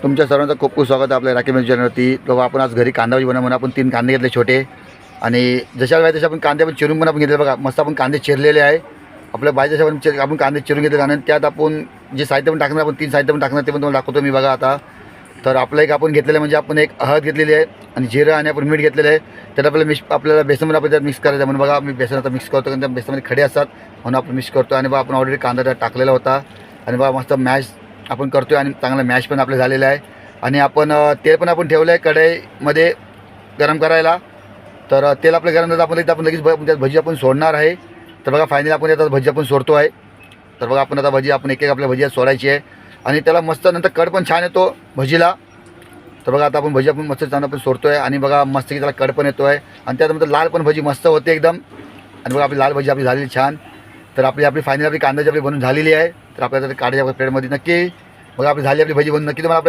तुमच्या सर्वांचं खूप खूप स्वागत आहे आपल्या राखी मिरची चॅनलवरती. तेव्हा आपण आज घरी कांदा भाजी बनवू म्हणून आपण 3 कांदे घेतले छोटे, आणि जशा वेळेला तसे आपण कांदे पण चिरून पण आपण घेतले. बघा मस्त आपण कांदे चिरलेले आहे. आपल्या बाई जशा आपण कांदे चिरून घेतले आणि त्यात आपण जे साहित्य पण टाकणार, आपण 3 साहित्य पण टाकणार ते पण तुम्हाला दाखवतो मी. बघा आता तर आपलं एक आपण घेतलेलं म्हणजे आपण एक हळद घेतलेली आहे आणि जिरं आणि आपण मीठ घेतलेलं आहे. त्यात आपल्याला बेसनमध्ये आपण त्यात मिक्स करायचं. म्हणून बघा मी बेसन आता मिक्स करतो, कारण त्या बेसनमध्ये खडे असतात म्हणून आपण मिक्स करतो. आणि बघा आपण ऑलरेडी कांदा त्यात टाकलेला होता आणि बघा मस्त मॅश आपण करतो आहे आणि चांगला मॅश पण आपलं झालेलं आहे. आणि आपण तेल पण आपण ठेवलं आहे कढईमध्ये गरम करायला. तर तेल आपलं गरम झालं आपण लगेच त्यात भजी आपण सोडणार आहे. तर बघा फायनली आपण आता भजी आपण सोडतो आहे. तर बघा आपण आता भजी आपण एक एक आपल्या भजी सोडायची आहे आणि त्याला मस्त नंतर कड पण छान येतो भजीला. तर बघा आता आपण भजी आपण मस्त छान आपण सोडतो आहे आणि बघा मस्त की त्याला कड पण येतो आहे आणि त्यानंतर लाल पण भजी मस्त होते एकदम. आणि बघा आपली लाल भजी आपली झालेली छान. तर आपली फायनली आपली कांद्याची आपली बनवून झालेली आहे. तर आपल्याला काढायची आपल्या प्लेटमध्ये नक्की. बघा आपली झाली आपली भजी बनवून नक्की तुम्हाला